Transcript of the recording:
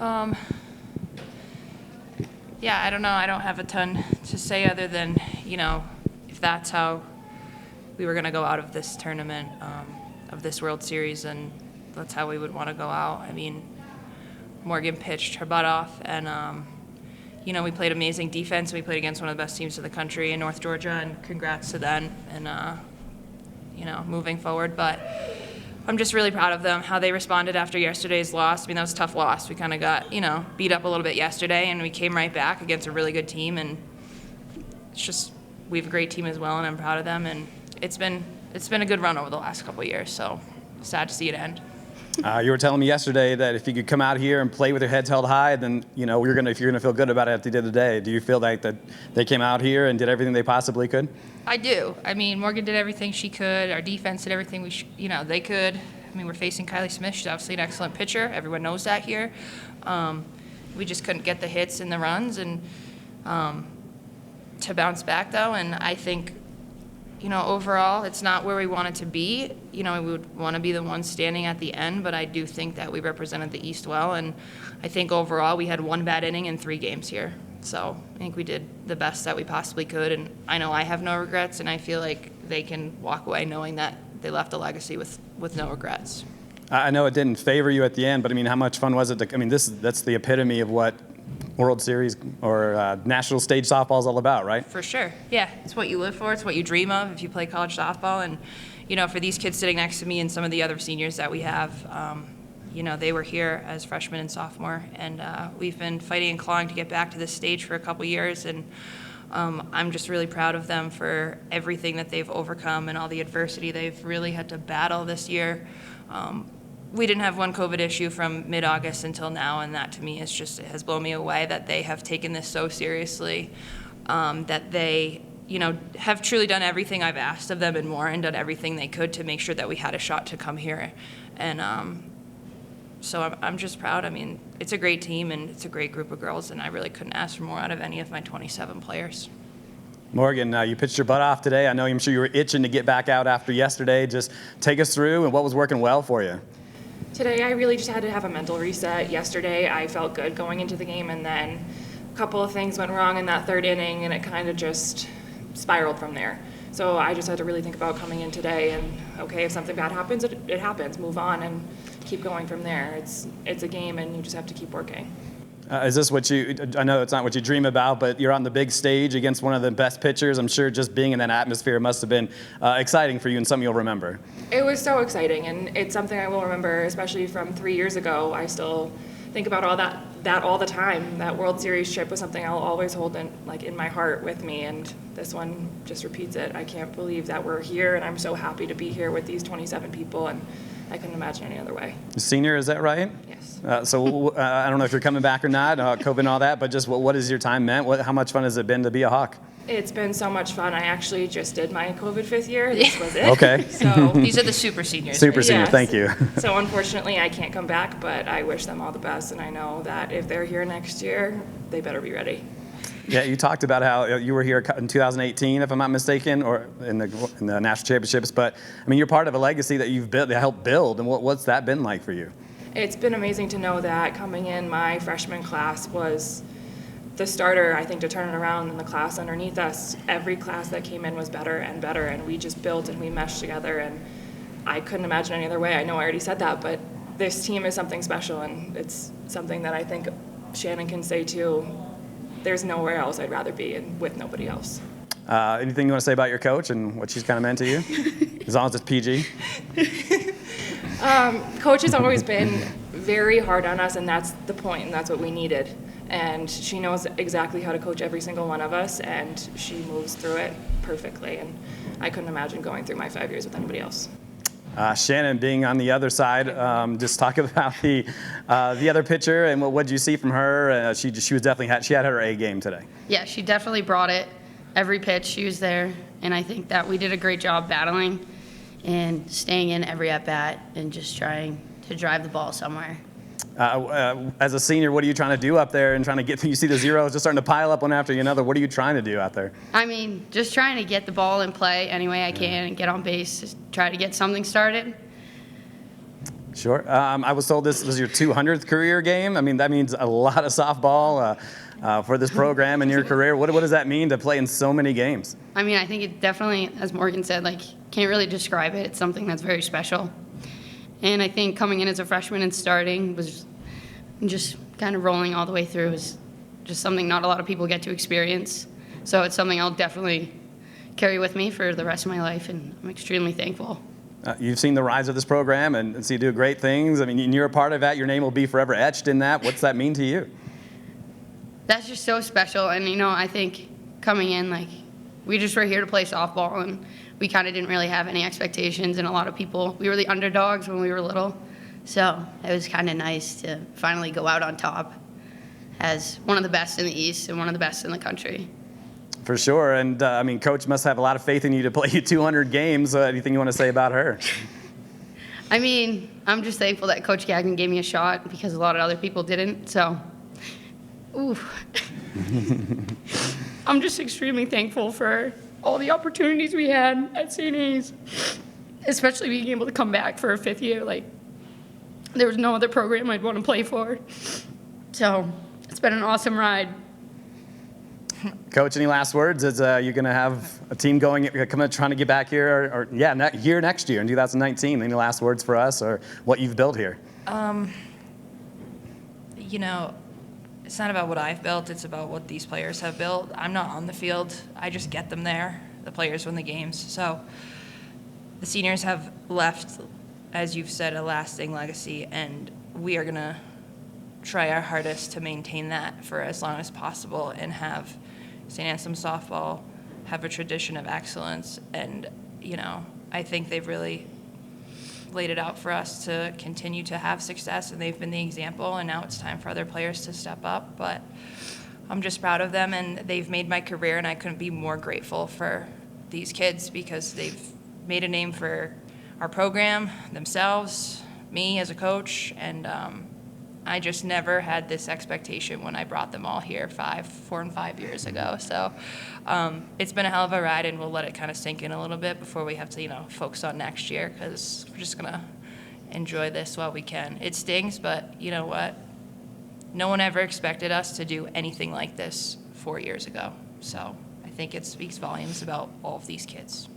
Yeah, I don't know. I don't have a ton to say other than, if that's how we were going to go out of this tournament, of this World Series, and that's how we would want to go out. I mean, Morgan pitched her butt off, and, we played amazing defense. We played against one of the best teams in the country in North Georgia, and congrats to them, and, moving forward. But I'm just really proud of them, how they responded after yesterday's loss. I mean, that was a tough loss. We kind of got, beat up a little bit yesterday, and we came right back against a really good team. And it's just, we have a great team as well, and I'm proud of them. And it's been a good run over the last couple of years, so sad to see it end. You were telling me yesterday that if you could come out here and play with your heads held high, then if you're gonna feel good about it at the end of the day. Do you feel like that they came out here and did everything they possibly could? I do. I mean, Morgan did everything she could. Our defense did everything they could. I mean, we're facing Kylie Smith. She's obviously an excellent pitcher. Everyone knows that here. We just couldn't get the hits and the runs, and to bounce back though. And I think, overall, it's not where we want it to be. We would want to be the ones standing at the end, but I do think that we represented the East well, and I think overall we had one bad inning in 3 games here. So I think we did the best that we possibly could, and I know I have no regrets, and I feel like they can walk away knowing that they left a legacy with no regrets. I know it didn't favor you at the end, but I mean, how much fun was it? That's the epitome of what World Series or national stage softball is all about, right? For sure. Yeah, it's what you live for. It's what you dream of if you play college softball. And, for these kids sitting next to me and some of the other seniors that we have, they were here as freshmen and sophomore. And we've been fighting and clawing to get back to this stage for a couple years. And I'm just really proud of them for everything that they've overcome and all the adversity they've really had to battle this year. We didn't have one COVID issue from mid-August until now, and that to me it has blown me away that they have taken this so seriously, that they, have truly done everything I've asked of them and more, and done everything they could to make sure that we had a shot to come here. And so I'm just proud. I mean, it's a great team and it's a great group of girls, and I really couldn't ask for more out of any of my 27 players. Morgan, you pitched your butt off today. I'm sure you were itching to get back out after yesterday. Just take us through and what was working well for you. Today, I really just had to have a mental reset. Yesterday, I felt good going into the game, and then a couple of things went wrong in that 3rd inning, and it kind of just spiraled from there. So I just had to really think about coming in today, and okay, if something bad happens, it happens. Move on and keep going from there. It's a game, and you just have to keep working. Is this what I know it's not what you dream about, but you're on the big stage against one of the best pitchers. I'm sure just being in that atmosphere must have been exciting for you and something you'll remember. It was so exciting, and it's something I will remember, especially from 3 years ago. I still think about all that all the time. That World Series trip was something I'll always hold in my heart with me, and this one just repeats it. I can't believe that we're here, and I'm so happy to be here with these 27 people, and I couldn't imagine any other way. Senior, is that right? Yes. So I don't know if you're coming back or not, COVID and all that, but just what has your time meant? How much fun has it been to be a Hawk? It's been so much fun. I actually just did my COVID 5th year. This was it. Okay. So These are the super seniors. Super senior, thank you. So unfortunately, I can't come back, but I wish them all the best, and I know that if they're here next year, they better be ready. Yeah, you talked about how you were here in 2018, if I'm not mistaken, or in the national championships. But I mean, you're part of a legacy that you've built, that helped build. And what's that been like for you? It's been amazing to know that coming in, my freshman class was the starter, I think, to turn it around in the class underneath us. Every class that came in was better and better, and we just built and we meshed together. And I couldn't imagine any other way. I know I already said that, but this team is something special, and it's something that I think Shannon can say too. There's nowhere else I'd rather be, and with nobody else. Anything you want to say about your coach and what she's kind of meant to you? As long as it's PG. Coach has always been very hard on us, and that's the point, and that's what we needed. And she knows exactly how to coach every single one of us, and she moves through it perfectly. And I couldn't imagine going through my 5 years with anybody else. Shannon, being on the other side, just talk about the other pitcher and what did you see from her? She was definitely she had her A game today. Yeah, she definitely brought it. Every pitch she was there, and I think that we did a great job battling and staying in every at bat and just trying to drive the ball somewhere. As a senior, what are you trying to do up there and trying to get? You see the zeros just starting to pile up one after another. What are you trying to do out there? I mean, just trying to get the ball in play any way I can and get on base, just try to get something started. Sure. I was told this was your 200th career game. I mean, that means a lot of softball for this program and your career. What does that mean to play in so many games? I mean, I think it definitely, as Morgan said, like, can't really describe it. It's something that's very special. And I think coming in as a freshman and starting was just kind of rolling all the way through is just something not a lot of people get to experience. So it's something I'll definitely carry with me for the rest of my life, and I'm extremely thankful. You've seen the rise of this program and see you do great things. I mean, you're a part of that. Your name will be forever etched in that. What's that mean to you? That's just so special. And, you know, I think coming in, like, we just were here to play softball, and we kind of didn't really have any expectations. And a lot of people, we were the underdogs when we were little. So it was kind of nice to finally go out on top as one of the best in the East and one of the best in the country. For sure. And, I mean, Coach must have a lot of faith in you to play you 200 games. Anything you want to say about her? I mean, I'm just thankful that Coach Gagnon gave me a shot because a lot of other people didn't. So, ooh. I'm just extremely thankful for all the opportunities we had at St. A's, especially being able to come back for a fifth year. Like, there was no other program I'd want to play for. So, it's been an awesome ride. Coach, any last words? Is you going to have a team coming trying to get back here, next year in 2019? Any last words for us or what you've built here? You know, it's not about what I've built, it's about what these players have built. I'm not on the field, I just get them there. The players win the games. So the seniors have left, as you've said, a lasting legacy, and we are going to try our hardest to maintain that for as long as possible and have Saint Anselm softball have a tradition of excellence. And, you know, I think they've really laid it out for us to continue to have success, and they've been the example, and now it's time for other players to step up. But I'm just proud of them, and they've made my career, and I couldn't be more grateful for these kids because they've made a name for our program, themselves, me as a coach, and I just never had this expectation when I brought them all here 4 and 5 years ago. So it's been a hell of a ride, and we'll let it kind of sink in a little bit before we have to, you know, focus on next year, because we're just going to enjoy this while we can. It stings, but you know what? No one ever expected us to do anything like this 4 years ago. So I think it speaks volumes about all of these kids.